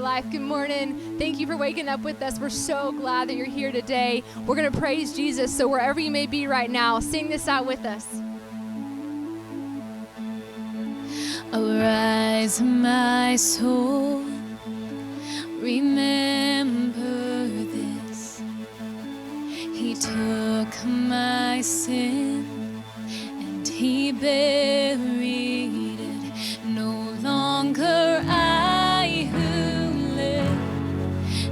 life. Good morning. Thank you for waking up with us. We're so glad that you're here today. We're going to praise Jesus. So wherever you may be right now, sing this out with us. Arise, my soul, remember this. He took my sin and he buried it. No longer I who live,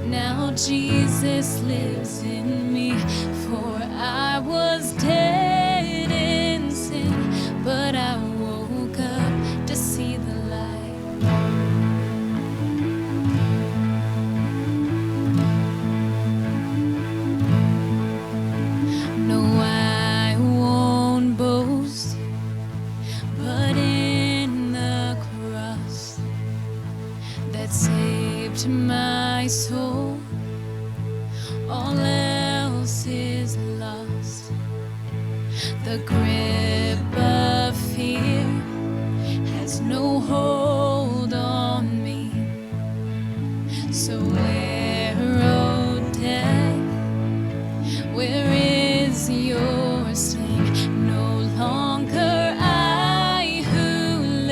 now Jesus lives in me. For I was dead in sin, but I woke up to see the light. No, I won't boast, but in the cross that saved my soul. All else is lost. The grip of fear has no hold on me. So where, oh death, where is your sting? No longer I who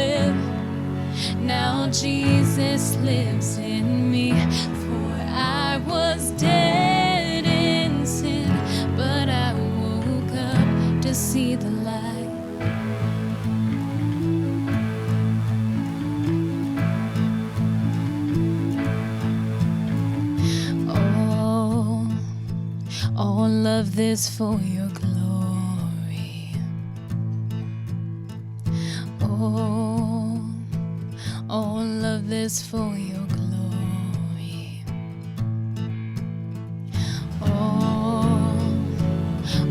live, now Jesus lives in me. For I was dead in sin, but I woke up to see the light. All of this for your glory. All of this for your glory.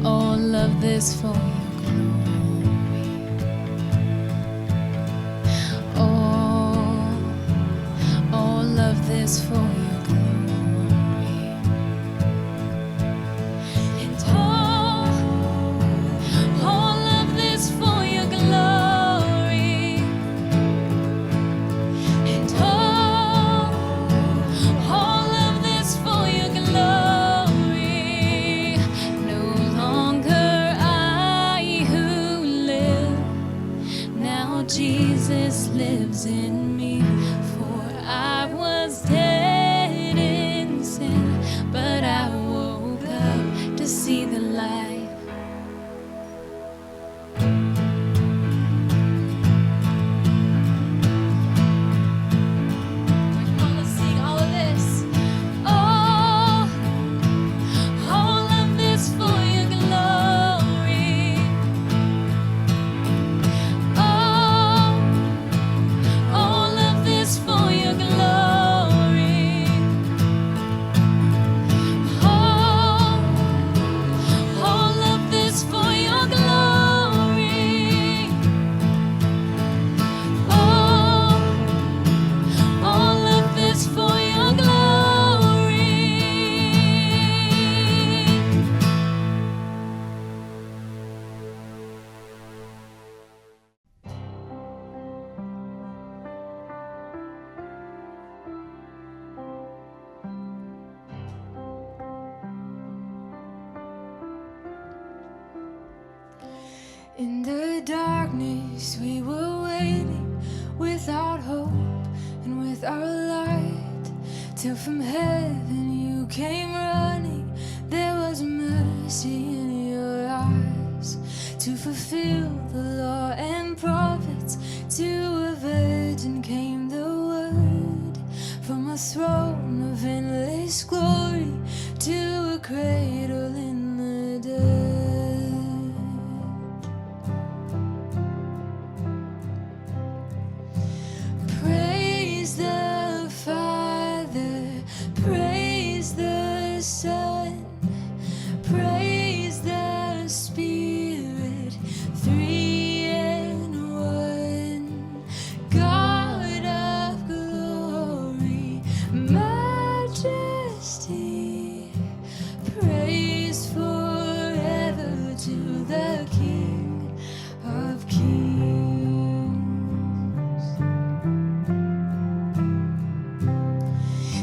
All of this for your glory. All of this for your glory. Jesus lives in me, for I was dead in sin, but I woke up to see the light. In the darkness we were waiting, without hope and without light, till from heaven you came running. There was mercy in your eyes, to fulfill the law and prophets. To a virgin came the word, from a throne of endless glory to a cradle in the dirt. Praise the Father, praise the Son, praise the Spirit, three in one. God of glory, majesty, praise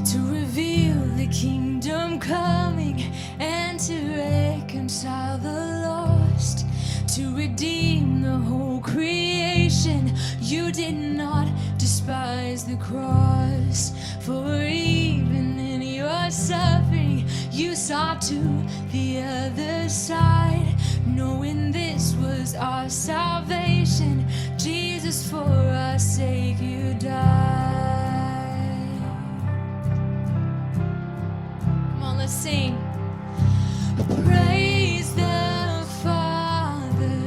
to reveal the kingdom coming and to reconcile the lost, to redeem the whole creation. You did not despise the cross, for even in your suffering you saw to the other side, knowing this was our salvation. Jesus, for our sake you died. Come on, let's sing. Praise the Father,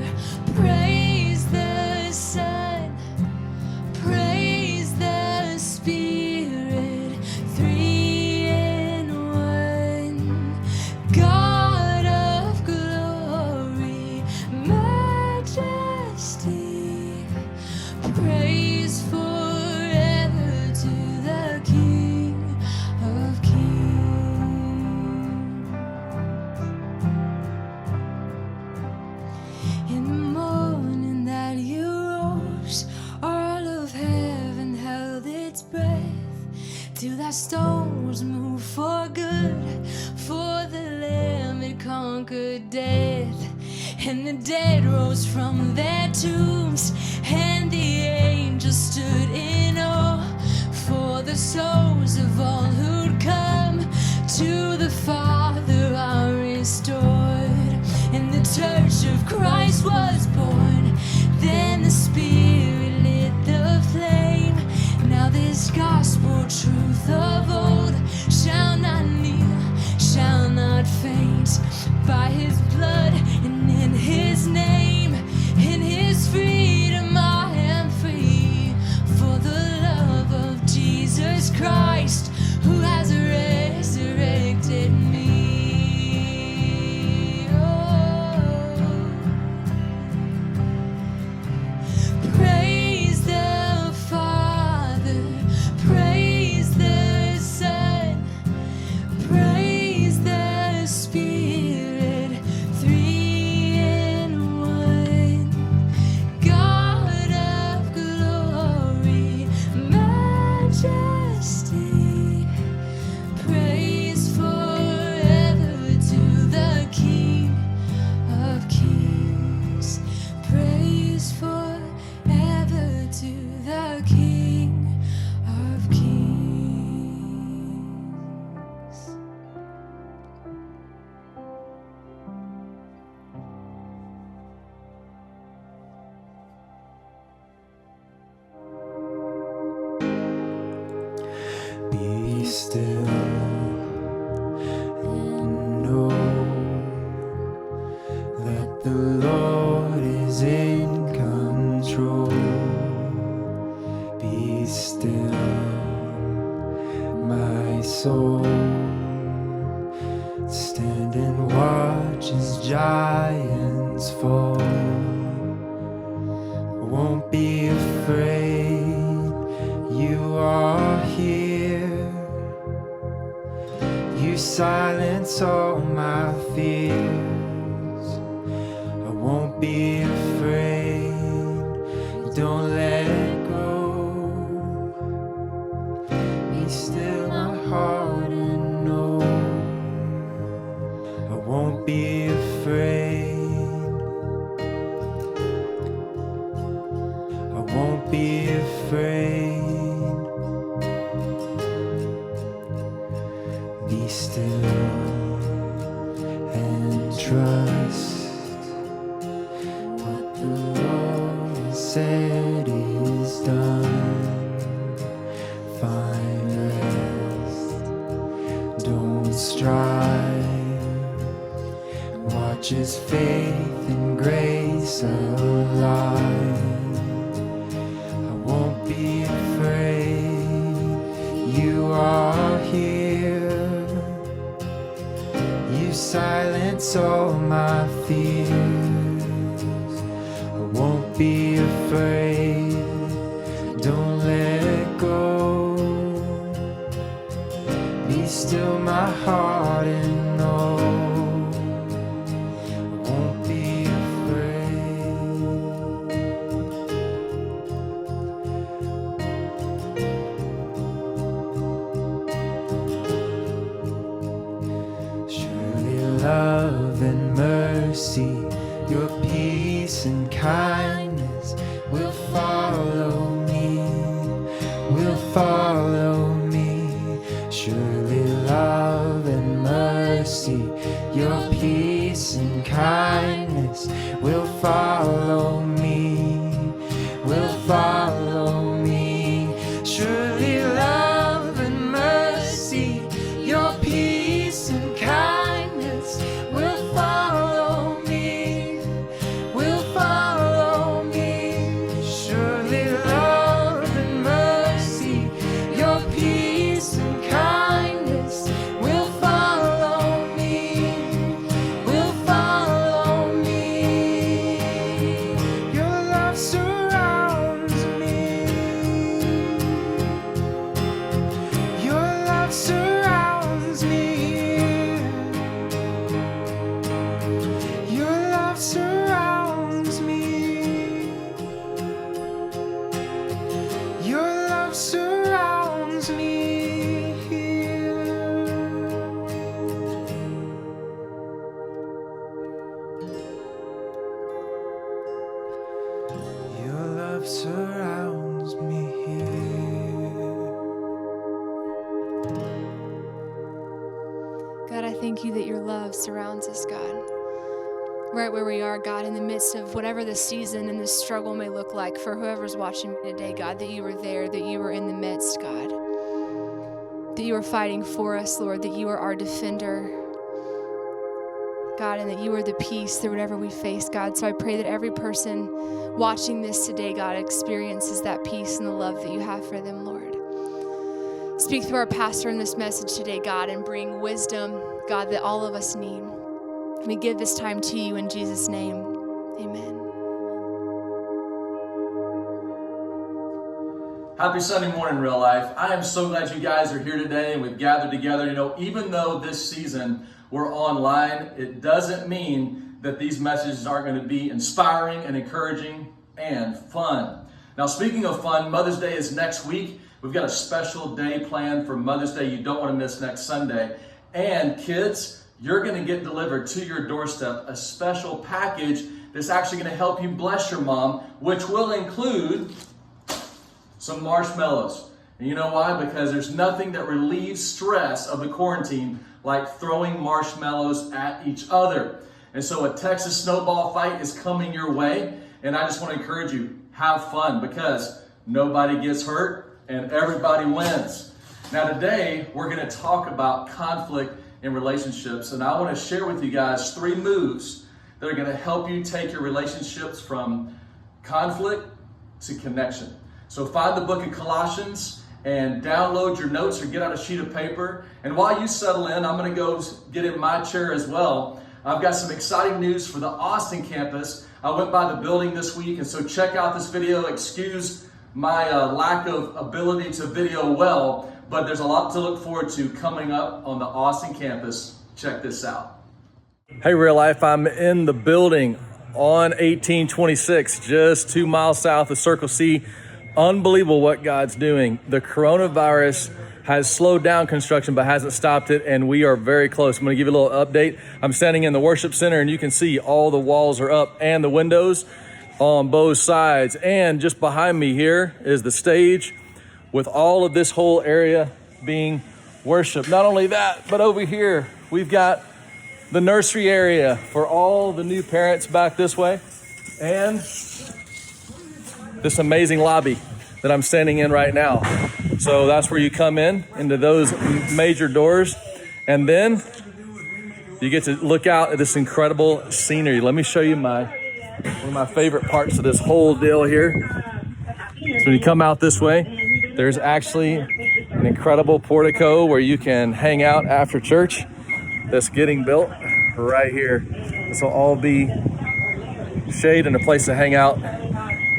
praise the Son, praise the Spirit, three in one. God of glory, majesty, praise forever to the King of Kings. In the morning that you rose, all of heaven held its breath, till that stone was moved for good, for the Lamb had conquered death. And the dead rose from their tombs, and the angels stood in awe, for the souls of all who'd come to the Father are restored. And the church of Christ was born. Then the Spirit lit the flame. Now this gospel truth of old shall not kneel, shall not faint. By his blood and in his name, in his freedom I am free. For the love of Jesus Christ, who has resurrected me. Praise the Father, praise the Son, praise the Spirit, three in one. God of glory, majesty, praise forever to the King of Kings. Praise forever to the King of Kings. Be still and know that the Lord is in control. Be still, my soul. Stand and watch as giants fall. Won't be afraid, you are here. You silence all my fears. I won't be afraid, don't let go. Be still my heart and know I won't be afraid. I won't be afraid. Be still and trust what the Lord has said is done. Find rest, don't strive. Watch His faith and grace alive. I won't be afraid, you are here. You silence all my fears. I won't be afraid, don't let go. Be still my heart and know I won't be afraid. love and mercy, your peace and kindness will follow me, will follow me. Surely love and mercy, your peace and kindness will follow me, will follow me. Surely love and mercy, your peace and kindness will follow me, will follow me. Surely love and mercy, your peace and kindness will follow me, will follow me. Your love surrounds me. Your love surrounds me. Your love surrounds me. Your love surrounds me here. Your love surrounds me here. God, I thank you that your love surrounds us, God. Right where we are, God, in the midst of whatever the season and the struggle may look like for whoever's watching today, God, that you were there, that you were in the midst, God. That you are fighting for us, Lord, that you are our defender, God, and that you are the peace through whatever we face, God. So I pray that every person watching this today, God, experiences that peace and the love that you have for them, Lord. Speak through our pastor in this message today, God, and bring wisdom, God, that all of us need. We give this time to you in Jesus' name. Amen. Happy Sunday morning, Real Life. I am so glad you guys are here today and we've gathered together. You know, even though this season we're online, it doesn't mean that these messages aren't going to be inspiring and encouraging and fun. Now, speaking of fun, Mother's Day is next week. We've got a special day planned for Mother's Day you don't want to miss next Sunday. And kids, you're going to get delivered to your doorstep a special package that's actually going to help you bless your mom, which will include some marshmallows. And you know why? Because there's nothing that relieves stress of the quarantine like throwing marshmallows at each other. And so a Texas snowball fight is coming your way. And I just want to encourage you, have fun, because nobody gets hurt and everybody wins. Now today, we're going to talk about conflict in relationships. And I want to share with you guys 3 moves that are going to help you take your relationships from conflict to connection. So find the book of Colossians and download your notes or get out a sheet of paper. And while you settle in, I'm going to go get in my chair as well. I've got some exciting news for the Austin campus. I went by the building this week, and so check out this video. Excuse my lack of ability to video well, but there's a lot to look forward to coming up on the Austin campus. Check this out. Hey, Real Life, I'm in the building on 1826, just 2 miles south of Circle C. Unbelievable what God's doing. The coronavirus has slowed down construction but hasn't stopped it, and we are very close. I'm going to give you a little update. I'm standing in the worship center, and you can see all the walls are up and the windows on both sides. And just behind me here is the stage with all of this whole area being worship. Not only that, but over here, we've got the nursery area for all the new parents back this way, and this amazing lobby that I'm standing in right now. So that's where you come into those major doors, and then you get to look out at this incredible scenery. Let me show you one of my favorite parts of this whole deal here. So when you come out this way, there's actually an incredible portico where you can hang out after church that's getting built right here. This will all be shade and a place to hang out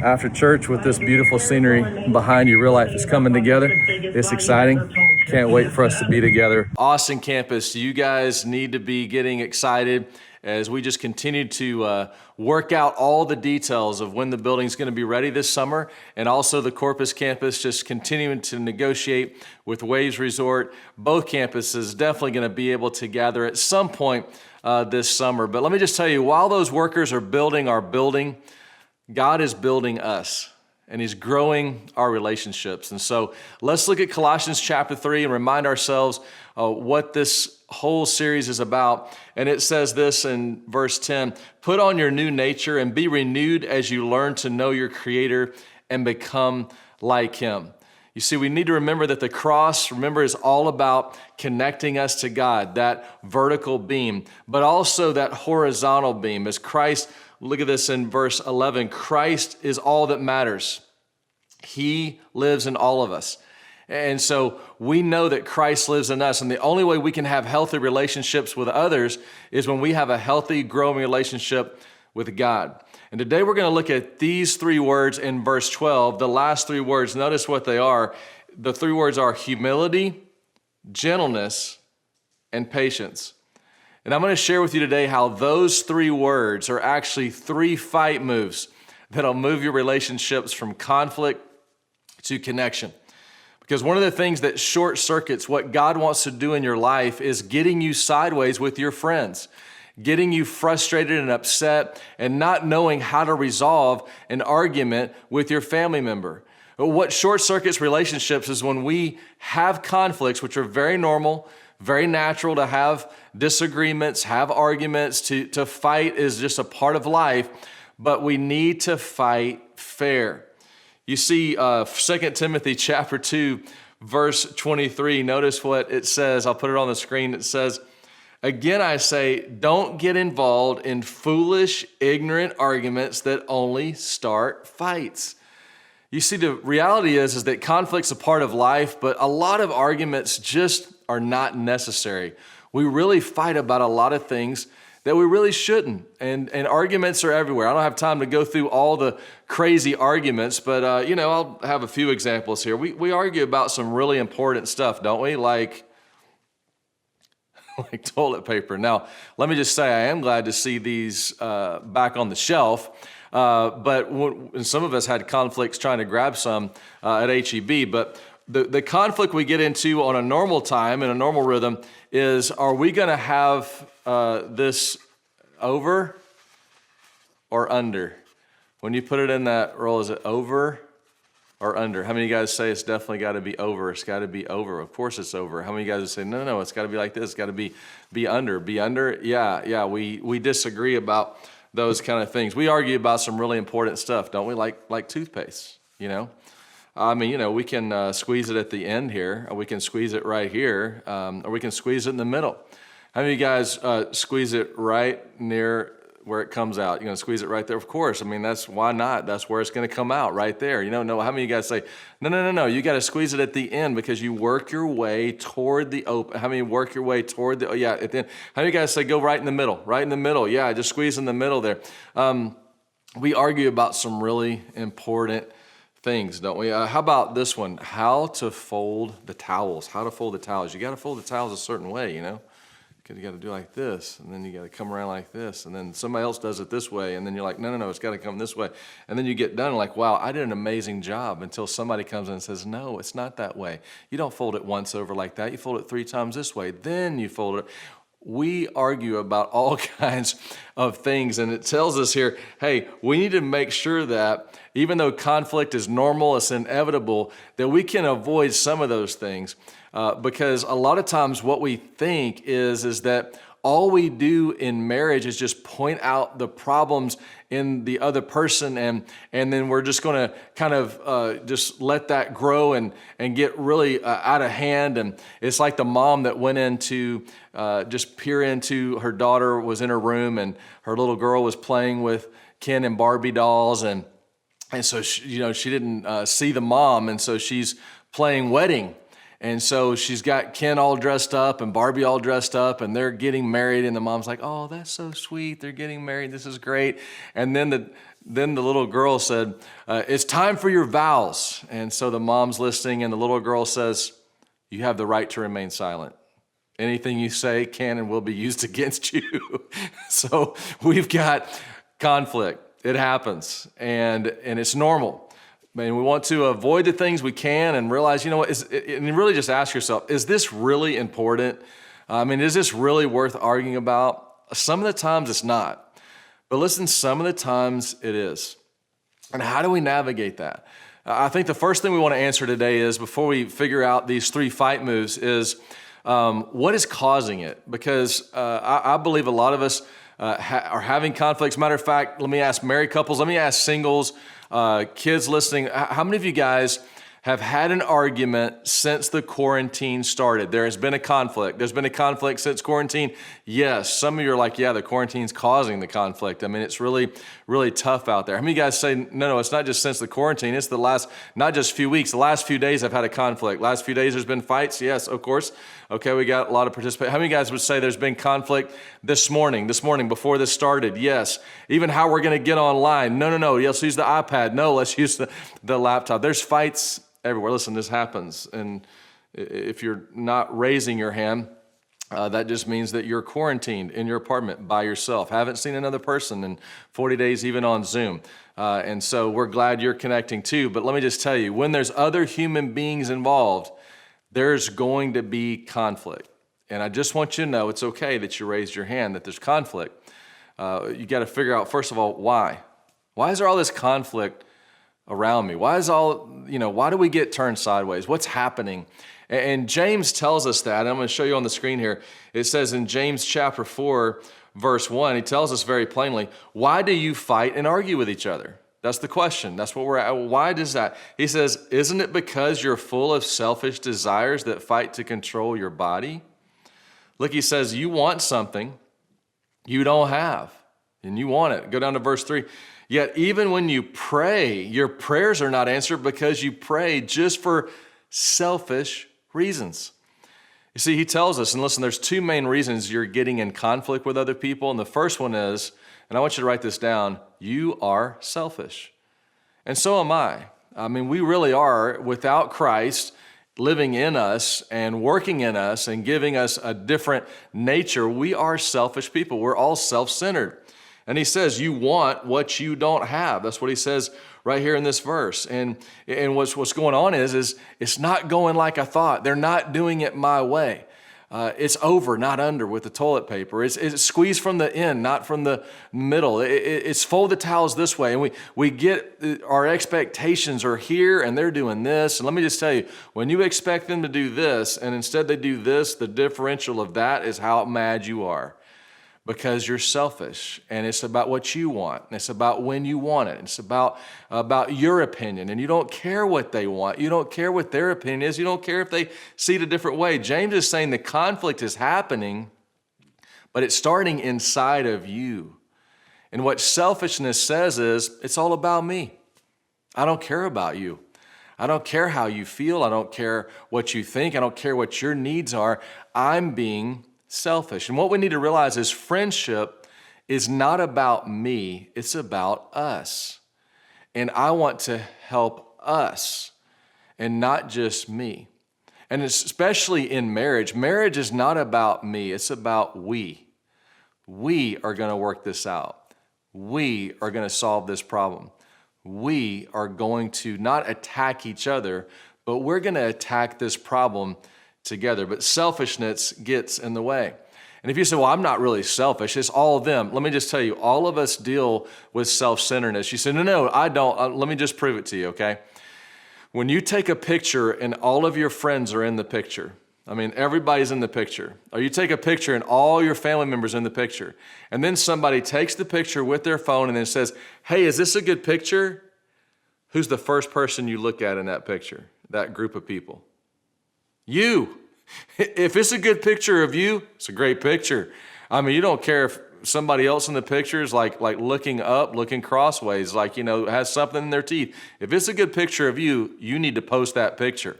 after church with this beautiful scenery behind you. Real Life is coming together. It's exciting. Can't wait for us to be together. Austin campus, you guys need to be getting excited as we just continue to work out all the details of when the building's going to be ready this summer, and also the Corpus campus, just continuing to negotiate with Waves Resort. Both campuses definitely going to be able to gather at some point this summer. But let me just tell you, while those workers are building our building, God is building us. And he's growing our relationships. And so let's look at Colossians chapter 3 and remind ourselves what this whole series is about. And it says this in verse 10, put on your new nature and be renewed as you learn to know your Creator and become like him. You see, we need to remember that the cross, remember, is all about connecting us to God, that vertical beam, but also that horizontal beam. As Christ, look at this in verse 11, Christ is all that matters. He lives in all of us. And so we know that Christ lives in us. And the only way we can have healthy relationships with others is when we have a healthy, growing relationship with God. And today we're going to look at these three words in verse 12, the last three words. Notice what they are. The three words are humility, gentleness, and patience. And I'm going to share with you today how those three words are actually three fight moves that'll move your relationships from conflict to connection. Because one of the things that short circuits what God wants to do in your life is getting you sideways with your friends, getting you frustrated and upset and not knowing how to resolve an argument with your family member. What short circuits relationships is when we have conflicts, which are very normal, very natural to have disagreements, have arguments, to fight is just a part of life, but we need to fight fair. You see 2 Timothy chapter 2, verse 23, notice what it says. I'll put it on the screen. It says, again, I say, don't get involved in foolish, ignorant arguments that only start fights. You see, the reality is that conflict's a part of life, but a lot of arguments just are not necessary. We really fight about a lot of things that we really shouldn't. And arguments are everywhere. I don't have time to go through all the crazy arguments, but I'll have a few examples here. We argue about some really important stuff, don't we? Like toilet paper. Now, let me just say, I am glad to see these back on the shelf. But some of us had conflicts trying to grab some at HEB. But the conflict we get into on a normal time, in a normal rhythm, is, are we going to have this over or under? When you put it in that roll, is it over or under? How many of you guys say it's definitely got to be over? It's got to be over. Of course it's over. How many of you guys say, no, it's got to be like this. It's got to be under. Be under? Yeah. We disagree about those kind of things. We argue about some really important stuff, don't we? Like toothpaste, we can squeeze it at the end here, or we can squeeze it right here, or we can squeeze it in the middle. How many of you guys squeeze it right near where it comes out? You're going to squeeze it right there? Of course. That's why not? That's where it's going to come out, right there. No, how many of you guys say, no, you got to squeeze it at the end because you work your way toward the open. How many work your way toward at the end? How many of you guys say go right in the middle? Right in the middle. Yeah, just squeeze in the middle there. We argue about some really important things, don't we? How about this one? How to fold the towels. How to fold the towels. You got to fold the towels a certain way, Because you got to do like this, and then you got to come around like this, and then somebody else does it this way, and then you're like, no, it's got to come this way. And then you get done like, wow, I did an amazing job, until somebody comes in and says, no, it's not that way. You don't fold it once over like that. You fold it 3 times this way. Then you fold it. We argue about all kinds of things, and it tells us here, hey, we need to make sure that even though conflict is normal, it's inevitable, that we can avoid some of those things. Because a lot of times what we think is that all we do in marriage is just point out the problems in the other person, and then we're just going to kind of just let that grow and get really out of hand. And it's like the mom that went in to just peer into her daughter, was in her room, and her little girl was playing with Ken and Barbie dolls, and so she didn't see the mom, and so she's playing wedding. And so she's got Ken all dressed up and Barbie all dressed up, and they're getting married, and the mom's like, oh, that's so sweet. They're getting married. This is great. And then the little girl said, it's time for your vows. And so the mom's listening, and the little girl says, you have the right to remain silent. Anything you say can and will be used against you. So we've got conflict. It happens, and it's normal. And we want to avoid the things we can and realize, and really just ask yourself, is this really important? Is this really worth arguing about? Some of the times it's not. But listen, some of the times it is. And how do we navigate that? I think the first thing we want to answer today is, before we figure out these 3 fight moves, is what is causing it? Because I believe a lot of us are having conflicts. Matter of fact, let me ask married couples, let me ask singles, kids listening. How many of you guys have had an argument since the quarantine started? There has been a conflict. There's been a conflict since quarantine. Yes, some of you are like, yeah, the quarantine's causing the conflict. I mean, it's really, really tough out there. How many of you guys say, no, it's not just since the quarantine, it's the last, not just few weeks, the last few days I've had a conflict. Last few days there's been fights? Yes, of course. Okay, we got a lot of participation. How many of you guys would say there's been conflict this morning before this started? Yes. Even how we're going to get online? No. Let's use the iPad. No, let's use the laptop. There's fights everywhere. Listen, this happens. And if you're not raising your hand, that just means that you're quarantined in your apartment by yourself. Haven't seen another person in 40 days, even on Zoom. And so we're glad you're connecting too. But let me just tell you, when there's other human beings involved, there's going to be conflict. And I just want you to know it's okay that you raised your hand, that there's conflict. You got to figure out, first of all, why? Why is there all this conflict around me? Why do we get turned sideways? What's happening? And James tells us that. And I'm going to show you on the screen here. It says in James chapter 4, verse 1, he tells us very plainly, why do you fight and argue with each other? That's the question. That's what we're at. Why does that? He says, isn't it because you're full of selfish desires that fight to control your body? Look, he says, you want something you don't have, and you want it. Go down to verse 3. Yet even when you pray, your prayers are not answered because you pray just for selfish reasons. You see, he tells us, and listen, there's 2 main reasons you're getting in conflict with other people. And the first one is, and I want you to write this down, you are selfish. And so am I. I mean, we really are, without Christ living in us and working in us and giving us a different nature, we are selfish people. We're all self-centered. And he says, you want what you don't have. That's what he says right here in this verse. And what's going on is it's not going like I thought. They're not doing it my way. It's over, not under, with the toilet paper. It's squeezed from the end, not from the middle. It's fold the towels this way. And we get our expectations are here and they're doing this. And let me just tell you, when you expect them to do this and instead they do this, the differential of that is how mad you are. Because you're selfish, and it's about what you want, and it's about when you want it. It's about your opinion, and you don't care what they want. You don't care what their opinion is. You don't care if they see it a different way. James is saying the conflict is happening, but it's starting inside of you. And what selfishness says is, it's all about me. I don't care about you. I don't care how you feel. I don't care what you think. I don't care what your needs are. I'm being selfish. And what we need to realize is friendship is not about me, it's about us. And I want to help us and not just me. And especially in marriage, marriage is not about me, it's about we. We are going to work this out. We are going to solve this problem. We are going to not attack each other, but we're going to attack this problem together. But selfishness gets in the way. And if you say, well, I'm not really selfish, it's all of them. Let me just tell you, all of us deal with self-centeredness. You say, no, I don't. Let me just prove it to you, okay? When you take a picture and all of your friends are in the picture, I mean, everybody's in the picture. Or you take a picture and all your family members are in the picture. And then somebody takes the picture with their phone and then says, hey, is this a good picture? Who's the first person you look at in that picture, that group of people? You. If it's a good picture of you, it's a great picture. I mean, you don't care if somebody else in the picture is like looking up, looking crossways, has something in their teeth. If it's a good picture of you, you need to post that picture.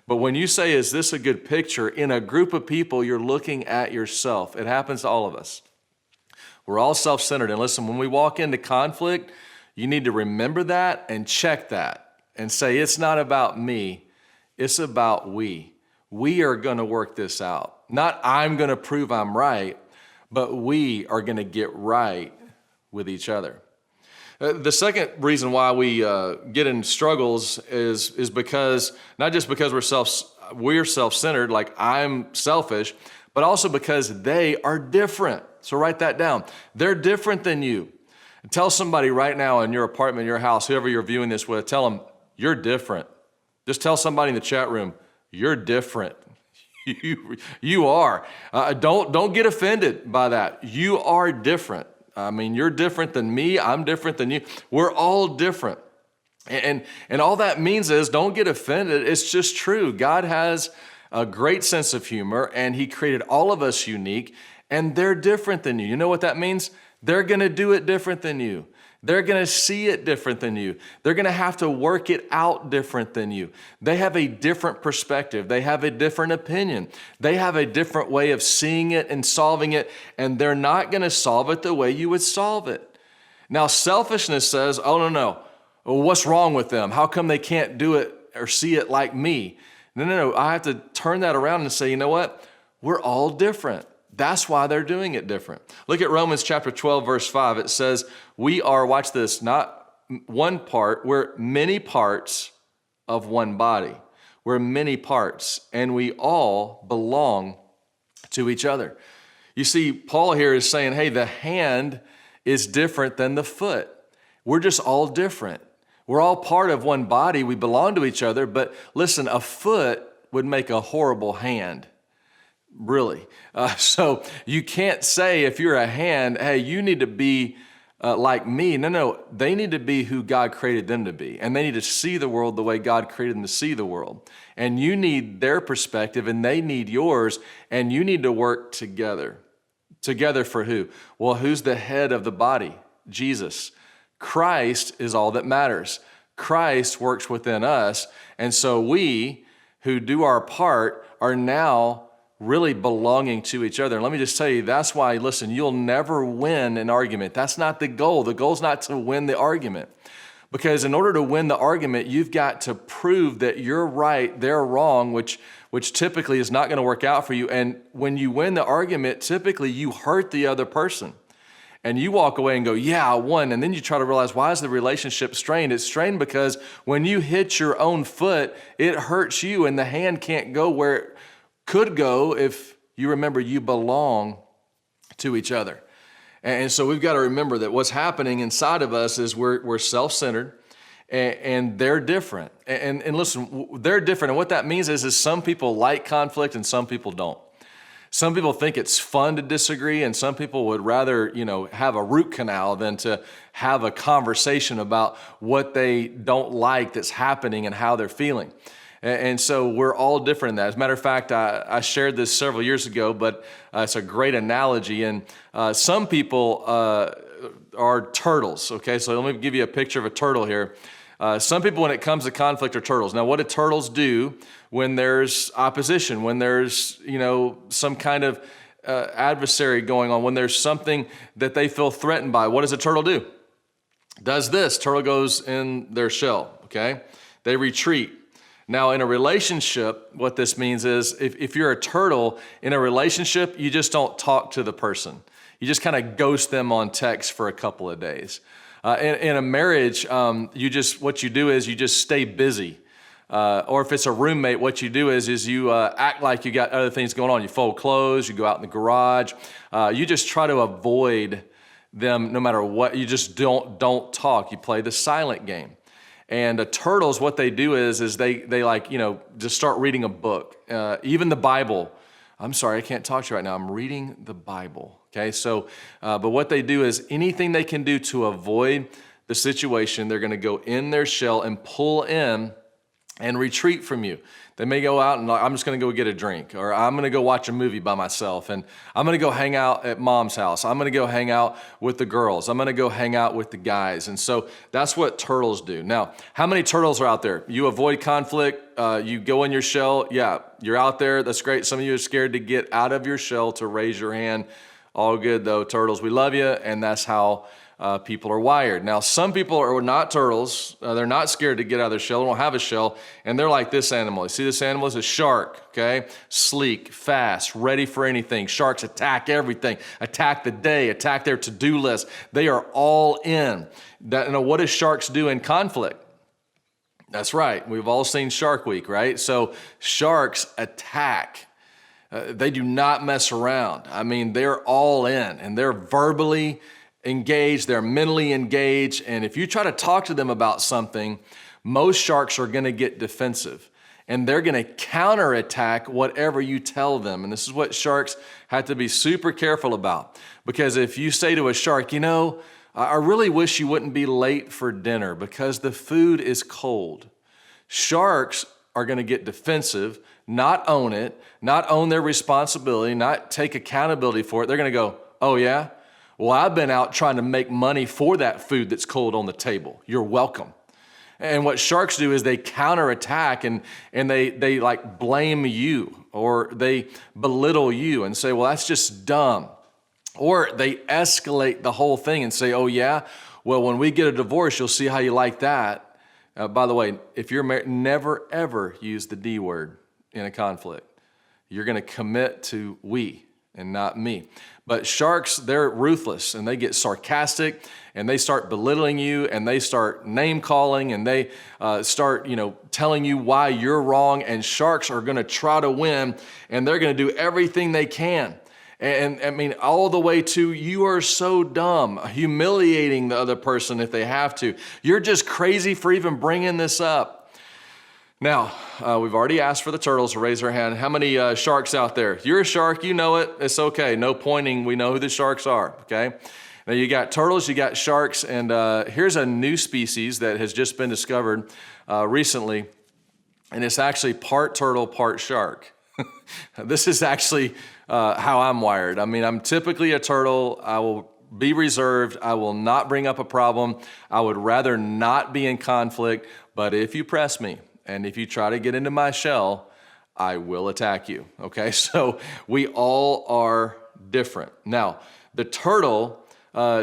But when you say, is this a good picture, in a group of people, you're looking at yourself. It happens to all of us. We're all self-centered. And listen, when we walk into conflict, you need to remember that and check that and say, it's not about me, it's about we. We are going to work this out. Not I'm going to prove I'm right, but we are going to get right with each other. The second reason why we get in struggles is because, not just because we're self-centered, like I'm selfish, but also because they are different. So write that down. They're different than you. Tell somebody right now in your apartment, your house, whoever you're viewing this with, tell them, you're different. Just tell somebody in the chat room, you're different. You are. Don't get offended by that. You are different. I mean, you're different than me. I'm different than you. We're all different. And all that means is don't get offended. It's just true. God has a great sense of humor, and he created all of us unique, and they're different than you. You know what that means? They're going to do it different than you. They're going to see it different than you. They're going to have to work it out different than you. They have a different perspective. They have a different opinion. They have a different way of seeing it and solving it, and they're not going to solve it the way you would solve it. Now, selfishness says, oh, no. Well, what's wrong with them? How come they can't do it or see it like me? No. I have to turn that around and say, you know what? We're all different. That's why they're doing it different. Look at Romans chapter 12, verse 5. It says, we are, watch this, not one part, we're many parts of one body. We're many parts, and we all belong to each other. You see, Paul here is saying, hey, the hand is different than the foot. We're just all different. We're all part of one body. We belong to each other, but listen, a foot would make a horrible hand. Really. So you can't say if you're a hand, hey, you need to be like me. No. They need to be who God created them to be. And they need to see the world the way God created them to see the world. And you need their perspective and they need yours. And you need to work together. Together for who? Well, who's the head of the body? Jesus. Christ is all that matters. Christ works within us. And so we who do our part are now really belonging to each other. And let me just tell you, that's why, listen, you'll never win an argument. That's not the goal. The goal is not to win the argument. Because in order to win the argument, you've got to prove that you're right, they're wrong, which typically is not going to work out for you. And when you win the argument, typically you hurt the other person. And you walk away and go, yeah, I won. And then you try to realize, why is the relationship strained? It's strained because when you hit your own foot, it hurts you and the hand can't go where it could go if you remember you belong to each other. And so we've got to remember that what's happening inside of us is we're self-centered and they're different. And listen, they're different. And what that means is some people like conflict and some people don't. Some people think it's fun to disagree, and some people would rather, have a root canal than to have a conversation about what they don't like that's happening and how they're feeling. And so we're all different in that. As a matter of fact, I shared this several years ago, but it's a great analogy. And some people are turtles, okay? So let me give you a picture of a turtle here. Some people, when it comes to conflict, are turtles. Now, what do turtles do when there's opposition, when there's, some kind of adversary going on, when there's something that they feel threatened by? What does a turtle do? Does this. Turtle goes in their shell, okay? They retreat. Now, in a relationship, what this means is if you're a turtle, in a relationship, you just don't talk to the person. You just kind of ghost them on text for a couple of days. In a marriage, what you do is you just stay busy. Or if it's a roommate, what you do is you act like you got other things going on. You fold clothes, you go out in the garage. You just try to avoid them no matter what. You just don't talk. You play the silent game. And turtles, what they do is they just start reading a book, even the Bible. I'm sorry, I can't talk to you right now. I'm reading the Bible. Okay, so, but what they do is anything they can do to avoid the situation, they're going to go in their shell and pull in and retreat from you. They may go out and I'm just going to go get a drink, or I'm going to go watch a movie by myself, and I'm going to go hang out at mom's house. I'm going to go hang out with the girls. I'm going to go hang out with the guys. And so that's what turtles do. Now, how many turtles are out there? You avoid conflict. You go in your shell. Yeah, you're out there. That's great. Some of you are scared to get out of your shell to raise your hand. All good though, turtles. We love you, and that's how people are wired. Now, some people are not turtles. They're not scared to get out of their shell. They don't have a shell, and they're like this animal. You see this animal is a shark, okay? Sleek, fast, ready for anything. Sharks attack everything, attack the day, attack their to-do list. They are all in. What do sharks do in conflict? That's right. We've all seen Shark Week, right? So sharks attack. They do not mess around. I mean, they're all in, and they're verbally engaged, they're mentally engaged, and if you try to talk to them about something, most sharks are going to get defensive, and they're going to counterattack whatever you tell them. And this is what sharks have to be super careful about, because if you say to a shark, I really wish you wouldn't be late for dinner because the food is cold. Sharks are going to get defensive, not own it, not own their responsibility, not take accountability for it. They're going to go, oh yeah? Well, I've been out trying to make money for that food that's cold on the table. You're welcome. And what sharks do is they counterattack and they like blame you, or they belittle you and say, well, that's just dumb. Or they escalate the whole thing and say, oh yeah, well, when we get a divorce, you'll see how you like that. By the way, if you're married, never ever use the D word in a conflict. You're going to commit to we and not me. But sharks, they're ruthless, and they get sarcastic, and they start belittling you, and they start name calling, and they start, telling you why you're wrong. And sharks are going to try to win, and they're going to do everything they can. And I mean, all the way to, you are so dumb, humiliating the other person if they have to. You're just crazy for even bringing this up. Now, we've already asked for the turtles to raise their hand. How many sharks out there? You're a shark, you know it. It's okay. No pointing. We know who the sharks are, okay? Now, you got turtles, you got sharks, and here's a new species that has just been discovered recently, and it's actually part turtle, part shark. This is actually how I'm wired. I mean, I'm typically a turtle. I will be reserved. I will not bring up a problem. I would rather not be in conflict, but if you press me and if you try to get into my shell, I will attack you, okay? So we all are different. Now, the turtle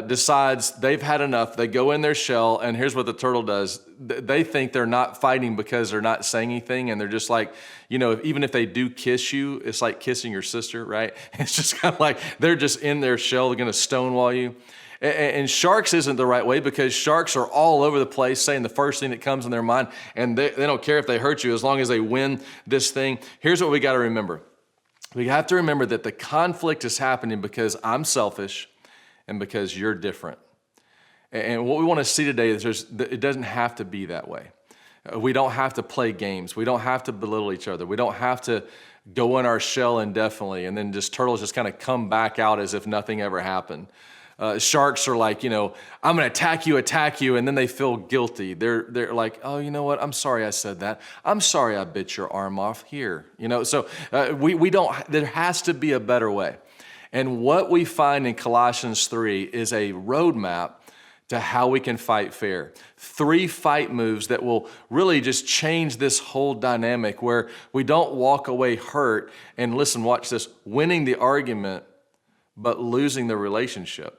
decides they've had enough. They go in their shell, and here's what the turtle does. They think they're not fighting because they're not saying anything, and they're just like, even if they do kiss you, it's like kissing your sister, right? It's just kind of like they're just in their shell. They're going to stonewall you. And sharks isn't the right way, because sharks are all over the place saying the first thing that comes in their mind, and they don't care if they hurt you as long as they win this thing. Here's what we got to remember. We have to remember that the conflict is happening because I'm selfish and because you're different. And what we want to see today is it doesn't have to be that way. We don't have to play games. We don't have to belittle each other. We don't have to go in our shell indefinitely and then turtles just kind of come back out as if nothing ever happened. Sharks are like, I'm going to attack you, and then they feel guilty. They're like, oh, you know what? I'm sorry I said that. I'm sorry I bit your arm off here. So we don't. There has to be a better way. And what we find in Colossians 3 is a roadmap to how we can fight fair. 3 fight moves that will really just change this whole dynamic, where we don't walk away hurt and, listen, watch this, winning the argument, but losing the relationship.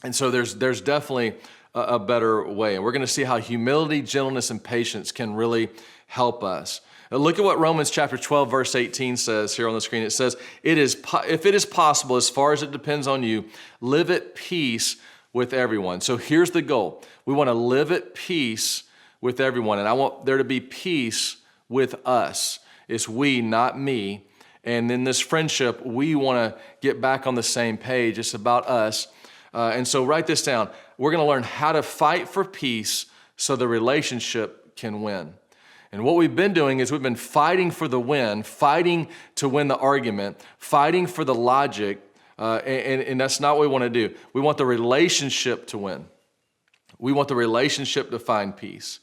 And so there's definitely a better way. And we're going to see how humility, gentleness, and patience can really help us. Now look at what Romans chapter 12, verse 18 says here on the screen. It says, if it is possible, as far as it depends on you, live at peace with everyone. So here's the goal. We want to live at peace with everyone. And I want there to be peace with us. It's we, not me. And in this friendship, we want to get back on the same page. It's about us. And so write this down. We're going to learn how to fight for peace so the relationship can win. And what we've been doing is we've been fighting for the win, fighting to win the argument, fighting for the logic, and that's not what we want to do. We want the relationship to win. We want the relationship to find peace.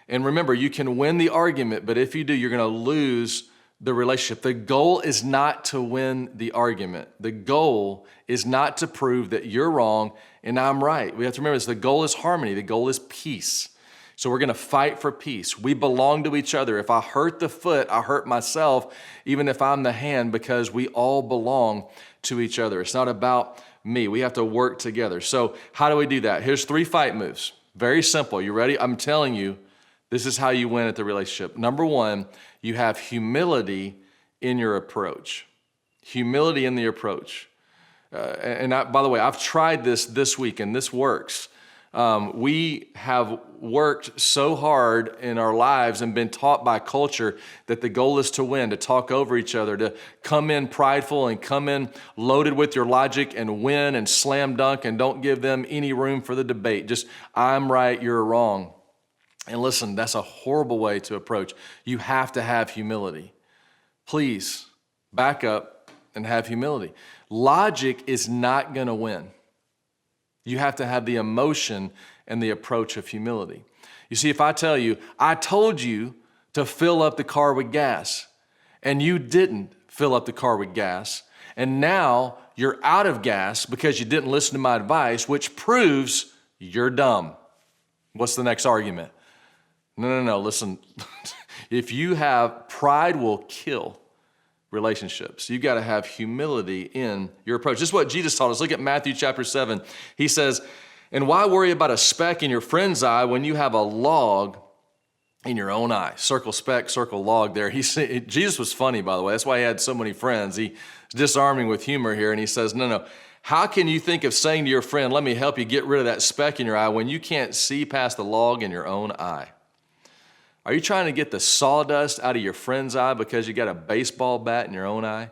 And remember, you can win the argument, but if you do, you're going to lose the relationship. The goal is not to win the argument. The goal is not to prove that you're wrong and I'm right. We have to remember this. The goal is harmony. The goal is peace. So we're going to fight for peace. We belong to each other. If I hurt the foot, I hurt myself, even if I'm the hand, because we all belong to each other. It's not about me. We have to work together. So how do we do that? Here's 3 fight moves. Very simple. You ready? I'm telling you, this is how you win at the relationship. Number 1, you have humility in your approach. Humility in the approach. By the way, I've tried this week, and this works. We have worked so hard in our lives and been taught by culture that the goal is to win, to talk over each other, to come in prideful and come in loaded with your logic and win and slam dunk and don't give them any room for the debate. Just, I'm right, you're wrong. And listen, that's a horrible way to approach. You have to have humility. Please back up and have humility. Logic is not going to win. You have to have the emotion and the approach of humility. You see, if I tell you, I told you to fill up the car with gas, and you didn't fill up the car with gas, and now you're out of gas because you didn't listen to my advice, which proves you're dumb. What's the next argument? No, listen. If you have, pride will kill relationships. You've got to have humility in your approach. This is what Jesus taught us. Look at Matthew chapter 7. He says, and why worry about a speck in your friend's eye when you have a log in your own eye? Circle speck, circle log there. Jesus was funny, by the way. That's why he had so many friends. He's disarming with humor here. And he says, no. How can you think of saying to your friend, let me help you get rid of that speck in your eye when you can't see past the log in your own eye? Are you trying to get the sawdust out of your friend's eye because you got a baseball bat in your own eye?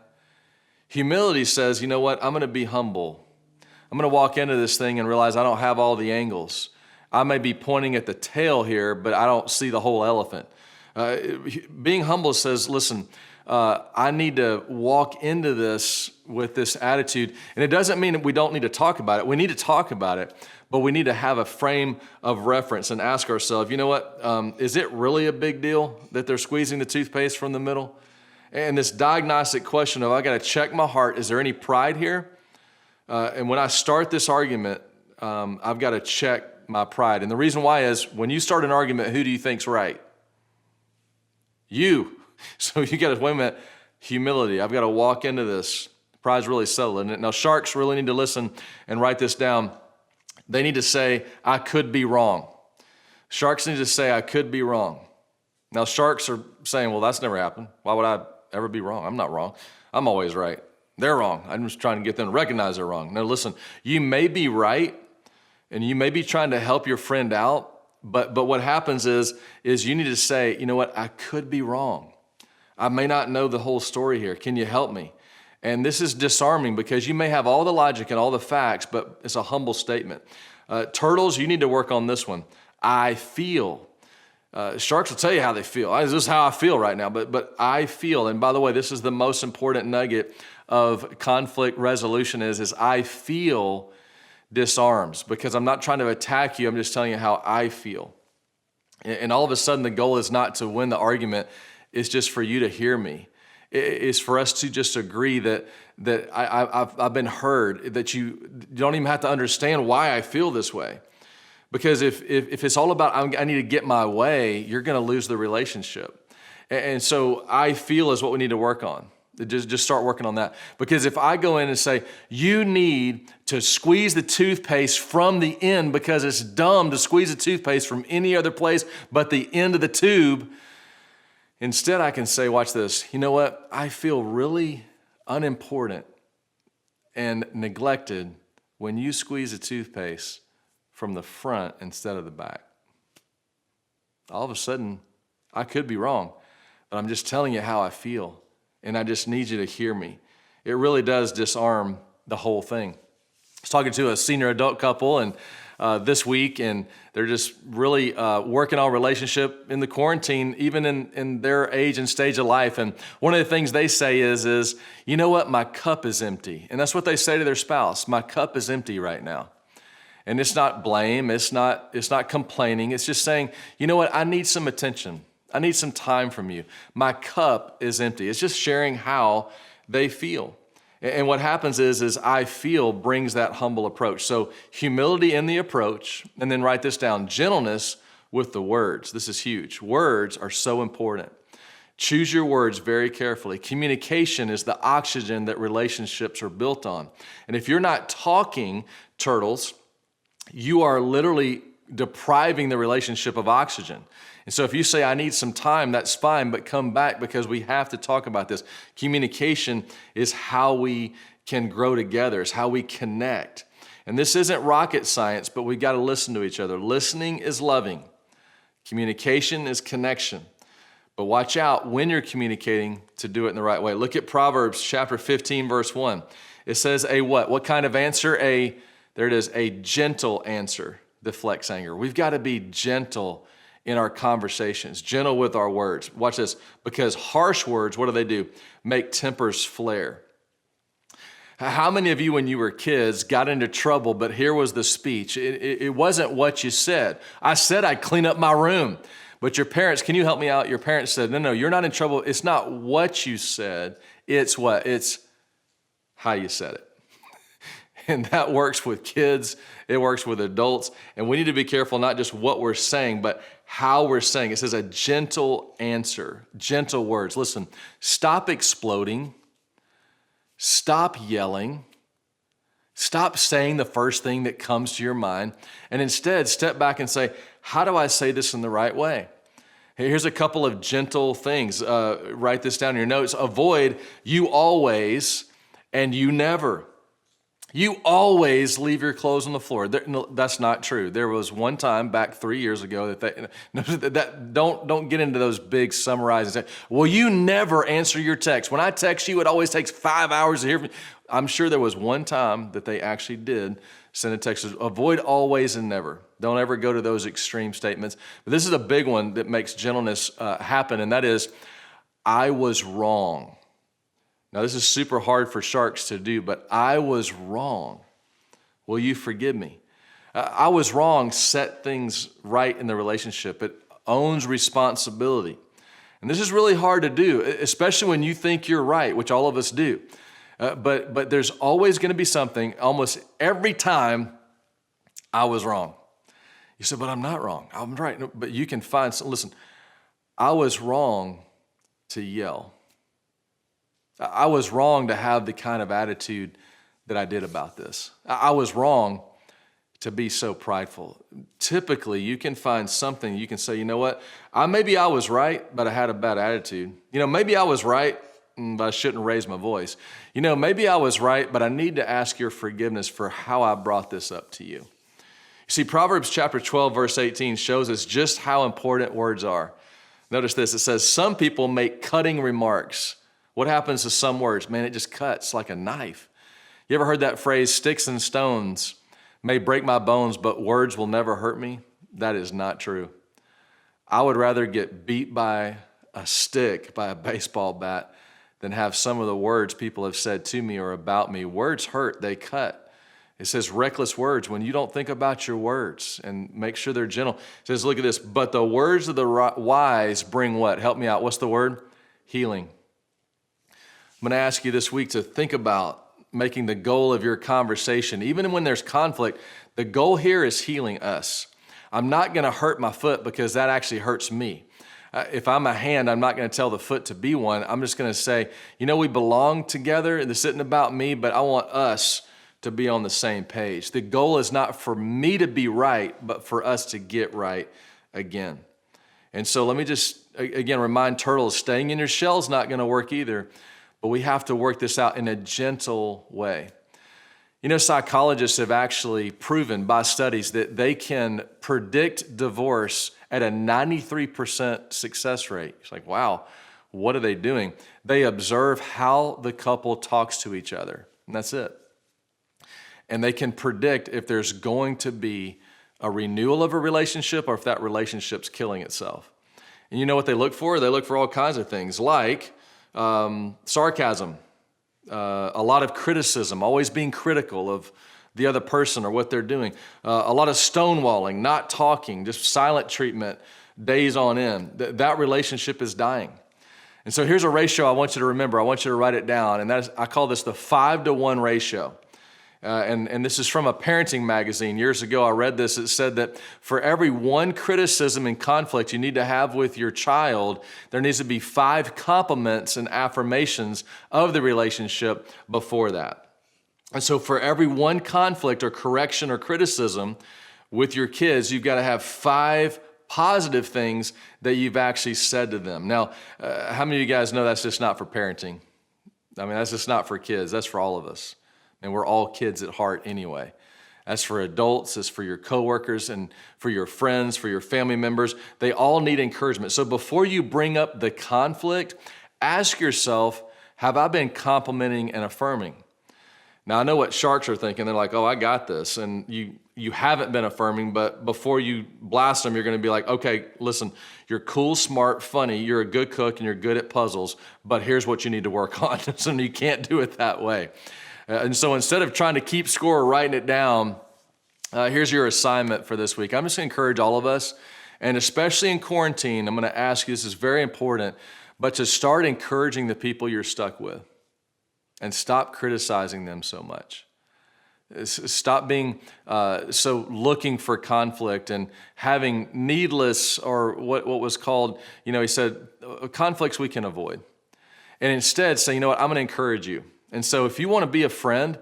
Humility says, you know what? I'm going to be humble. I'm going to walk into this thing and realize I don't have all the angles. I may be pointing at the tail here, but I don't see the whole elephant. Being humble says, listen, I need to walk into this with this attitude. And it doesn't mean that we don't need to talk about it. We need to talk about it. But we need to have a frame of reference and ask ourselves, you know what, is it really a big deal that they're squeezing the toothpaste from the middle? And this diagnostic question of, I got to check my heart, is there any pride here? And when I start this argument, I've got to check my pride. And the reason why is, when you start an argument, who do you think's right? You. So you got to, wait a minute, humility. I've got to walk into this. Pride's really subtle, isn't it? Now, sharks really need to listen and write this down. They need to say, I could be wrong. Sharks need to say, I could be wrong. Now, sharks are saying, well, that's never happened. Why would I ever be wrong? I'm not wrong. I'm always right. They're wrong. I'm just trying to get them to recognize they're wrong. No, listen, you may be right, and you may be trying to help your friend out, but what happens is you need to say, you know what, I could be wrong. I may not know the whole story here. Can you help me? And this is disarming because you may have all the logic and all the facts, but it's a humble statement. Turtles, you need to work on this one. I feel. Sharks will tell you how they feel. This is how I feel right now, but I feel. And by the way, this is the most important nugget of conflict resolution is I feel disarms, because I'm not trying to attack you. I'm just telling you how I feel. And all of a sudden, the goal is not to win the argument. It's just for you to hear me. Is for us to just agree that I've been heard, that you don't even have to understand why I feel this way. Because if it's all about I need to get my way, you're going to lose the relationship. And so I feel is what we need to work on. Just start working on that. Because if I go in and say, you need to squeeze the toothpaste from the end because it's dumb to squeeze the toothpaste from any other place but the end of the tube, instead, I can say, watch this, you know what? I feel really unimportant and neglected when you squeeze the toothpaste from the front instead of the back. All of a sudden, I could be wrong, but I'm just telling you how I feel, and I just need you to hear me. It really does disarm the whole thing. I was talking to a senior adult couple, and this week, and they're just really working on relationship in the quarantine, even in their age and stage of life. And one of the things they say is, you know what, my cup is empty. And that's what they say to their spouse. My cup is empty right now. And it's not blame, it's not complaining, it's just saying, you know what, I need some attention. I need some time from you. My cup is empty. It's just sharing how they feel. And what happens is I feel brings that humble approach. So humility in the approach, and then write this down, gentleness with the words. This is huge. Words are so important. Choose your words very carefully. Communication is the oxygen that relationships are built on. And if you're not talking, turtles, you are literally depriving the relationship of oxygen. And so if you say, I need some time, that's fine, but come back because we have to talk about this. Communication is how we can grow together. It's how we connect. And this isn't rocket science, but we've got to listen to each other. Listening is loving. Communication is connection. But watch out when you're communicating to do it in the right way. Look at Proverbs chapter 15, verse 1. It says a what? What kind of answer? There it is, a gentle answer deflects anger. We've got to be gentle in our conversations, gentle with our words. Watch this, because harsh words, what do? Make tempers flare. How many of you, when you were kids, got into trouble, but here was the speech? It wasn't what you said. I said I'd clean up my room. But your parents, can you help me out? Your parents said, no, you're not in trouble. It's not what you said. It's what? It's how you said it. And that works with kids. It works with adults. And we need to be careful, not just what we're saying, but how we're saying. It says a gentle answer, gentle words. Listen, stop exploding. Stop yelling. Stop saying the first thing that comes to your mind. And instead, step back and say, how do I say this in the right way? Here's a couple of gentle things. Write this down in your notes. Avoid you always and you never. You always leave your clothes on the floor. No, that's not true. There was one time back 3 years ago don't get into those big summarizing. Well, you never answer your text. When I text you, it always takes 5 hours to hear from you. I'm sure there was one time that they actually did send a text. Avoid always and never. Don't ever go to those extreme statements. But this is a big one that makes gentleness happen, and that is, I was wrong. Now, this is super hard for sharks to do, but I was wrong. Will you forgive me? I was wrong. Set things right in the relationship. It owns responsibility. And this is really hard to do, especially when you think you're right, which all of us do. But there's always going to be something, almost every time, I was wrong. You said, but I'm not wrong. I'm right. No, but you can find some. Listen, I was wrong to yell. I was wrong to have the kind of attitude that I did about this. I was wrong to be so prideful. Typically, you can find something you can say, you know what? Maybe I was right, but I had a bad attitude. Maybe I was right, but I shouldn't raise my voice. Maybe I was right, but I need to ask your forgiveness for how I brought this up to you. You see, Proverbs chapter 12, verse 18 shows us just how important words are. Notice this. It says, some people make cutting remarks. What happens to some words? Man, it just cuts like a knife. You ever heard that phrase, sticks and stones may break my bones, but words will never hurt me? That is not true. I would rather get beat by a stick, by a baseball bat, than have some of the words people have said to me or about me. Words hurt, they cut. It says reckless words when you don't think about your words and make sure they're gentle. It says, look at this, but the words of the wise bring what? Help me out. What's the word? Healing. I'm going to ask you this week to think about making the goal of your conversation, even when there's conflict, the goal here is healing us. I'm not going to hurt my foot because that actually hurts me. If I'm a hand, I'm not going to tell the foot to be one. I'm just going to say, we belong together. This isn't about me, but I want us to be on the same page. The goal is not for me to be right, but for us to get right again. And so let me just, again, remind turtles, staying in your shell is not going to work either. But we have to work this out in a gentle way. Psychologists have actually proven by studies that they can predict divorce at a 93% success rate. It's like, wow, what are they doing? They observe how the couple talks to each other, and that's it. And they can predict if there's going to be a renewal of a relationship or if that relationship's killing itself. And you know what they look for? They look for all kinds of things like sarcasm, a lot of criticism, always being critical of the other person or what they're doing, a lot of stonewalling, not talking, just silent treatment days on end. That relationship is dying. And so here's a ratio I want you to remember. I want you to write it down, and that is, I call this the 5-to-1 ratio. And this is from a parenting magazine. Years ago, I read this. It said that for every one criticism and conflict you need to have with your child, there needs to be 5 compliments and affirmations of the relationship before that. And so for every one conflict or correction or criticism with your kids, you've got to have 5 positive things that you've actually said to them. Now, how many of you guys know that's just not for parenting? That's just not for kids. That's for all of us. And we're all kids at heart anyway. as for adults, as for your coworkers, and for your friends, for your family members. They all need encouragement. So before you bring up the conflict, ask yourself, have I been complimenting and affirming? Now, I know what sharks are thinking. They're like, oh, I got this. And you haven't been affirming, but before you blast them, you're going to be like, okay, listen, you're cool, smart, funny, you're a good cook, and you're good at puzzles, but here's what you need to work on. So you can't do it that way. And so instead of trying to keep score or writing it down, here's your assignment for this week. I'm just going to encourage all of us, and especially in quarantine, I'm going to ask you, this is very important, but to start encouraging the people you're stuck with and stop criticizing them so much. Stop being so looking for conflict and having needless, or what was called, he said, conflicts we can avoid. And instead say, you know what, I'm going to encourage you. And so if you want to be a friend,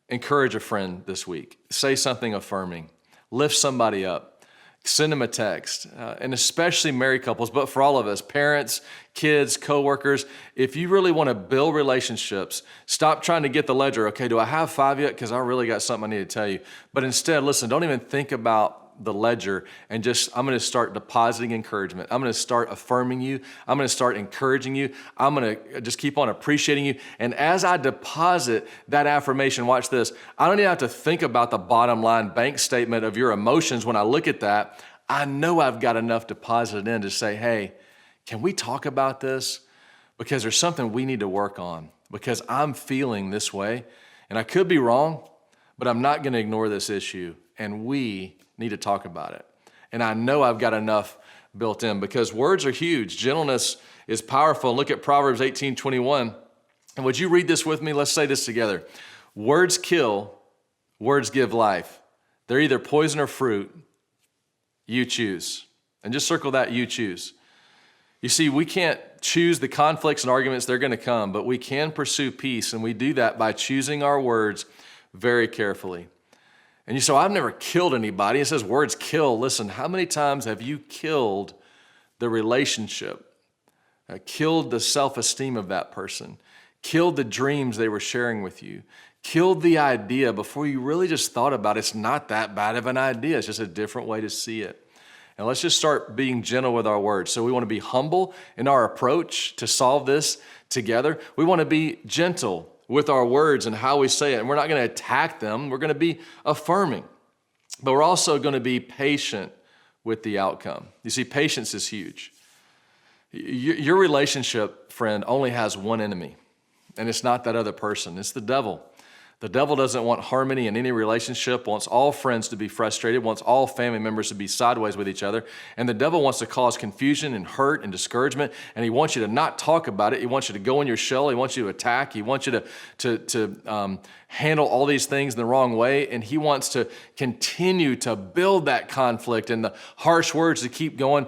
encourage a friend this week. Say something affirming. Lift somebody up. Send them a text, and especially married couples, but for all of us, parents, kids, coworkers, if you really want to build relationships, stop trying to get the ledger. Okay, do I have 5 yet? Because I really got something I need to tell you. But instead, listen, don't even think about the ledger, and I'm going to start depositing encouragement. I'm going to start affirming you. I'm going to start encouraging you. I'm going to just keep on appreciating you. And as I deposit that affirmation, watch this, I don't even have to think about the bottom line bank statement of your emotions. When I look at that, I know I've got enough deposited in to say, hey, can we talk about this? Because there's something we need to work on, because I'm feeling this way, and I could be wrong, but I'm not going to ignore this issue, and we need to talk about it. And I know I've got enough built in, because words are huge. Gentleness is powerful. And look at Proverbs 18:21. And would you read this with me? Let's say this together. Words kill, words give life. They're either poison or fruit. You choose. And just circle that, you choose. You see, we can't choose the conflicts and arguments, they're going to come, but we can pursue peace, and we do that by choosing our words very carefully. And you say, I've never killed anybody. It says words kill. Listen, how many times have you killed the relationship, killed the self-esteem of that person, killed the dreams they were sharing with you, killed the idea before you really just thought about it? It's not that bad of an idea. It's just a different way to see it. And let's just start being gentle with our words. So we want to be humble in our approach to solve this together. We want to be gentle with our words and how we say it. And we're not going to attack them. We're going to be affirming. But we're also going to be patient with the outcome. You see, patience is huge. Your relationship, friend, only has one enemy, and it's not that other person. It's the devil. The devil doesn't want harmony in any relationship, wants all friends to be frustrated, wants all family members to be sideways with each other. And the devil wants to cause confusion and hurt and discouragement, and he wants you to not talk about it. He wants you to go in your shell. He wants you to attack. He wants you to handle all these things in the wrong way, and he wants to continue to build that conflict and the harsh words to keep going.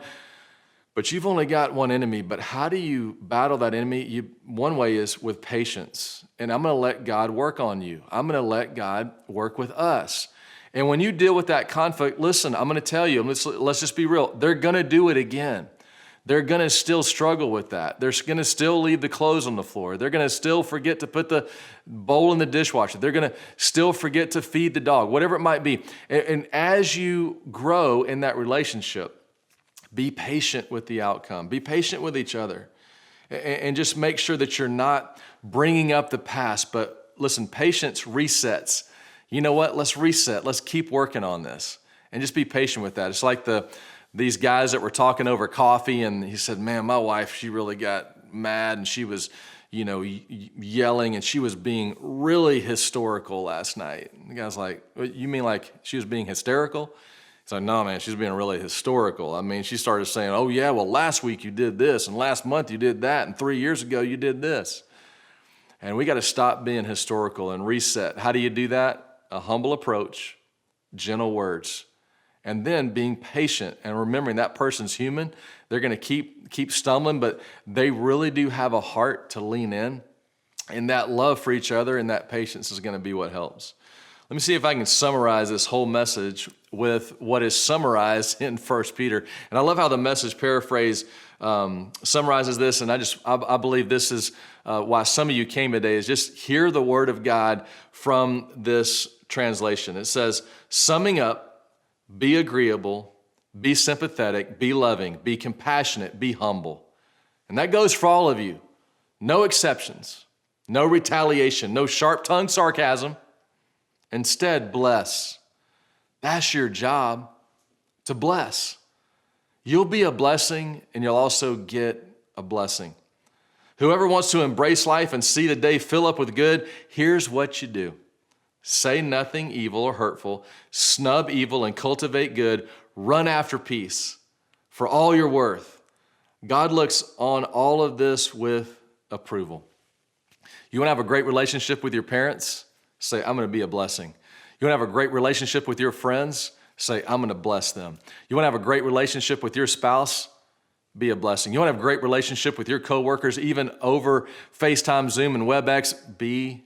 But you've only got one enemy. But how do you battle that enemy? One way is with patience. And I'm going to let God work on you. I'm going to let God work with us. And when you deal with that conflict, listen, I'm going to tell you, let's just be real. They're going to do it again. They're going to still struggle with that. They're going to still leave the clothes on the floor. They're going to still forget to put the bowl in the dishwasher. They're going to still forget to feed the dog, whatever it might be. And as you grow in that relationship, be patient with the outcome. Be patient with each other. And just make sure that you're not bringing up the past. But listen, patience resets. You know what? Let's reset. Let's keep working on this. And just be patient with that. It's like these guys that were talking over coffee, and he said, man, my wife, she really got mad, and she was, yelling, and she was being really historical last night. And the guy's like, you mean like she was being hysterical? It's like, no, man, she's being really historical. I mean, she started saying, oh, yeah, well, last week you did this, and last month you did that, and 3 years ago you did this. And we got to stop being historical and reset. How do you do that? A humble approach, gentle words, and then being patient and remembering that person's human. They're going to keep stumbling, but they really do have a heart to lean in. And that love for each other and that patience is going to be what helps. Let me see if I can summarize this whole message with what is summarized in 1 Peter. And I love how the Message paraphrase summarizes this, and I believe this is why some of you came today, is just hear the word of God from this translation. It says, summing up, be agreeable, be sympathetic, be loving, be compassionate, be humble. And that goes for all of you. No exceptions, no retaliation, no sharp-tongued sarcasm. Instead, bless. That's your job, to bless. You'll be a blessing, and you'll also get a blessing. Whoever wants to embrace life and see the day fill up with good, here's what you do. Say nothing evil or hurtful, snub evil and cultivate good, run after peace. For all you're worth, God looks on all of this with approval. You want to have a great relationship with your parents? Say, I'm going to be a blessing. You want to have a great relationship with your friends? Say, I'm going to bless them. You want to have a great relationship with your spouse? Be a blessing. You want to have a great relationship with your coworkers, even over FaceTime, Zoom, and WebEx? Be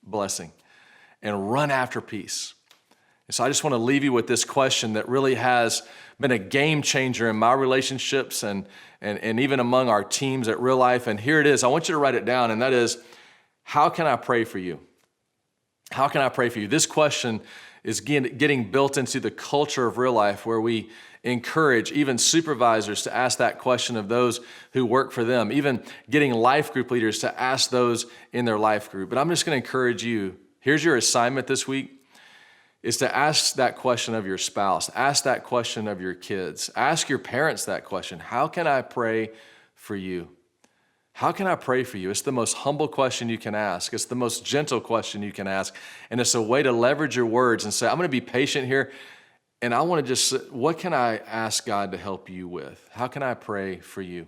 a blessing. And run after peace. And so I just want to leave you with this question that really has been a game changer in my relationships and even among our teams at Real Life. And here it is. I want you to write it down, and that is, how can I pray for you? How can I pray for you? This question is getting built into the culture of Real Life, where we encourage even supervisors to ask that question of those who work for them, even getting life group leaders to ask those in their life group. But I'm just going to encourage you, here's your assignment this week, is to ask that question of your spouse, ask that question of your kids, ask your parents that question. How can I pray for you? How can I pray for you? It's the most humble question you can ask. It's the most gentle question you can ask. And it's a way to leverage your words and say, I'm going to be patient here. And I want to just, what can I ask God to help you with? How can I pray for you?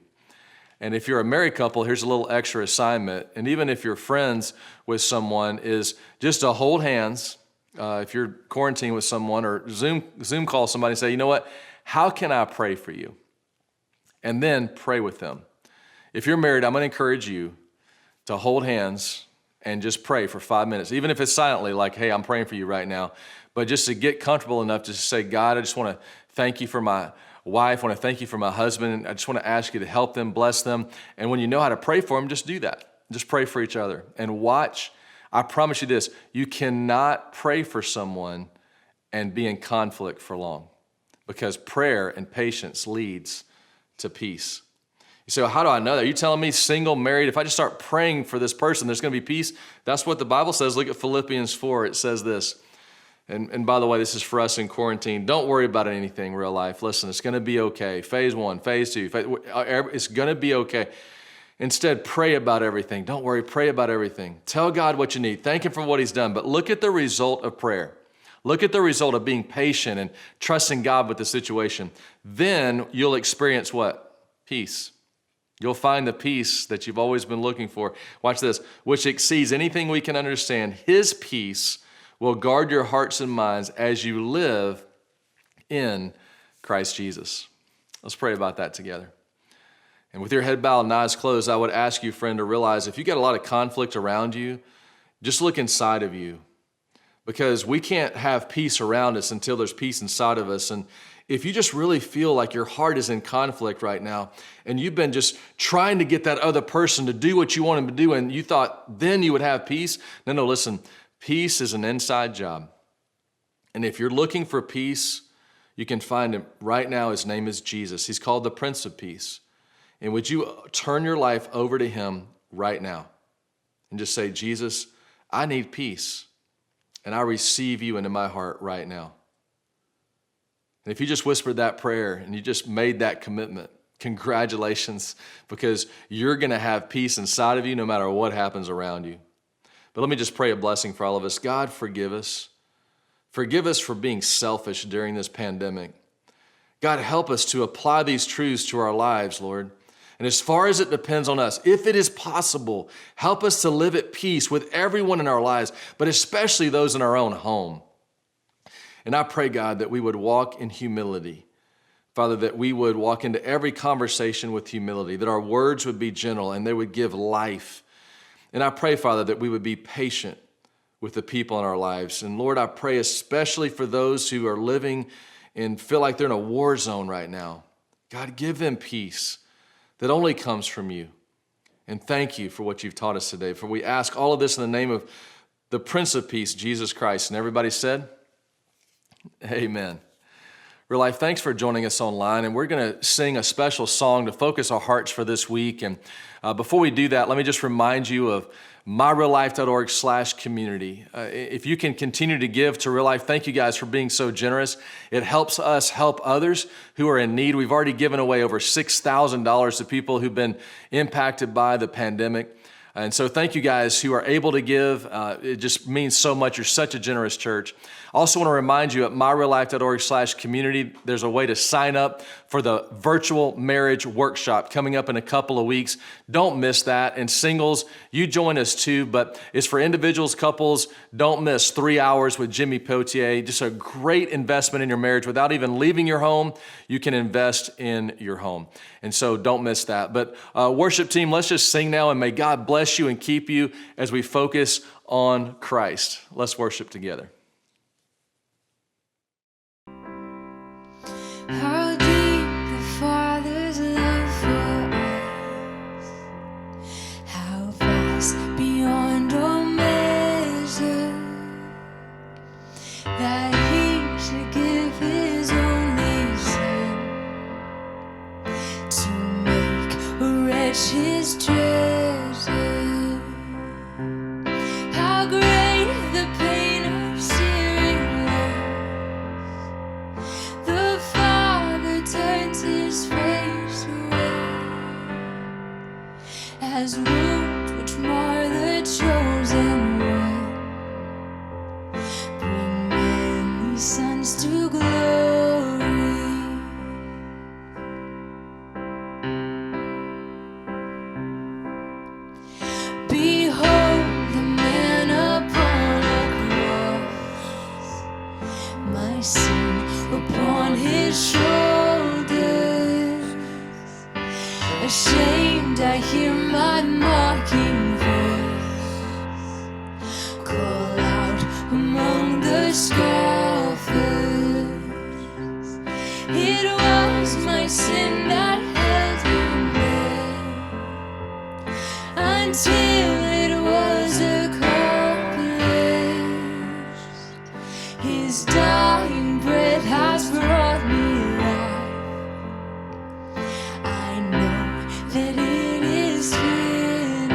And if you're a married couple, here's a little extra assignment. And even if you're friends with someone, is just to hold hands. If you're quarantined with someone, or Zoom call somebody and say, you know what? How can I pray for you? And then pray with them. If you're married, I'm going to encourage you to hold hands and just pray for 5 minutes, even if it's silently, like, hey, I'm praying for you right now. But just to get comfortable enough to say, God, I just want to thank you for my wife. I want to thank you for my husband. I just want to ask you to help them, bless them. And when you know how to pray for them, just do that. Just pray for each other. And watch, I promise you this, you cannot pray for someone and be in conflict for long, because prayer and patience leads to peace. You say, well, how do I know that? Are you telling me single, married, if I just start praying for this person, there's going to be peace? That's what the Bible says. Look at Philippians 4. It says this. And by the way, this is for us in quarantine. Don't worry about anything, Real Life. Listen, it's going to be okay. Phase 1, phase 2, it's going to be okay. Instead, pray about everything. Don't worry, pray about everything. Tell God what you need. Thank Him for what He's done. But look at the result of prayer. Look at the result of being patient and trusting God with the situation. Then you'll experience what? Peace. You'll find the peace that you've always been looking for. Watch this. Which exceeds anything we can understand. His peace will guard your hearts and minds as you live in Christ Jesus. Let's pray about that together. And with your head bowed and eyes closed, I would ask you, friend, to realize if you got a lot of conflict around you, just look inside of you. Because we can't have peace around us until there's peace inside of us. And if you just really feel like your heart is in conflict right now, and you've been just trying to get that other person to do what you want them to do, and you thought then you would have peace. No, listen, peace is an inside job. And if you're looking for peace, you can find Him right now. His name is Jesus. He's called the Prince of Peace. And would you turn your life over to Him right now and just say, Jesus, I need peace, and I receive you into my heart right now. And if you just whispered that prayer and you just made that commitment, congratulations, because you're going to have peace inside of you no matter what happens around you. But let me just pray a blessing for all of us. God, forgive us. Forgive us for being selfish during this pandemic. God, help us to apply these truths to our lives, Lord. And as far as it depends on us, if it is possible, help us to live at peace with everyone in our lives, but especially those in our own home. And I pray, God, that we would walk in humility. Father, that we would walk into every conversation with humility, that our words would be gentle and they would give life. And I pray, Father, that we would be patient with the people in our lives. And Lord, I pray especially for those who are living and feel like they're in a war zone right now. God, give them peace that only comes from you. And thank you for what you've taught us today. For we ask all of this in the name of the Prince of Peace, Jesus Christ. And everybody said, amen. Real Life, thanks for joining us online. And we're going to sing a special song to focus our hearts for this week. And before we do that, let me just remind you of myreallife.org/community. If you can continue to give to Real Life, thank you guys for being so generous. It helps us help others who are in need. We've already given away over $6,000 to people who've been impacted by the pandemic. And so thank you guys who are able to give. It just means so much. You're such a generous church. I also want to remind you at myreallife.org/community, there's a way to sign up for the virtual marriage workshop coming up in a couple of weeks. Don't miss that. And singles, you join us too, but it's for individuals, couples. Don't miss 3 hours with Jimmy Potier. Just a great investment in your marriage. Without even leaving your home, you can invest in your home. And so don't miss that. But worship team, let's just sing now, and may God bless you and keep you as we focus on Christ. Let's worship together. How deep the Father's love for us, how vast beyond all measure, that He should give His only Son to make a wretch His treasure. How great the pain of searing was, the turns His face away, as wounds which mar the chosen one bring many sons to glory. Behold the man upon a cross, my sin upon His shoulders. Ashamed, I hear my mocking voice call out among the scoffers. It was my sin that held Him there until it was accomplished. His dying breath has brought me life. I know that it is finished.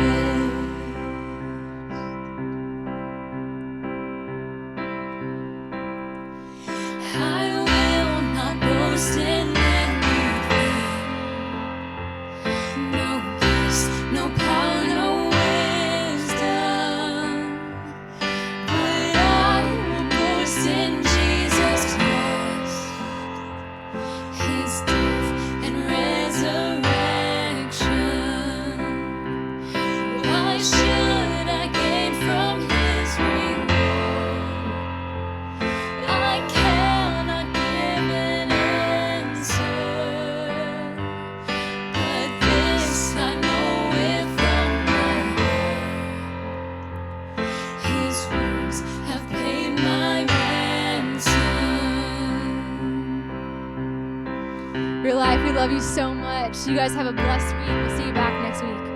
I will not boast in anything. No peace, no power, no wisdom. But I will boast in Jesus Christ, His death and resurrection. Why should I gain from His reward? I cannot give an answer, but this I know with all my heart: His wounds have paid my ransom. Real Life, we love you so much. You guys have a blessed week. We'll see you back next week.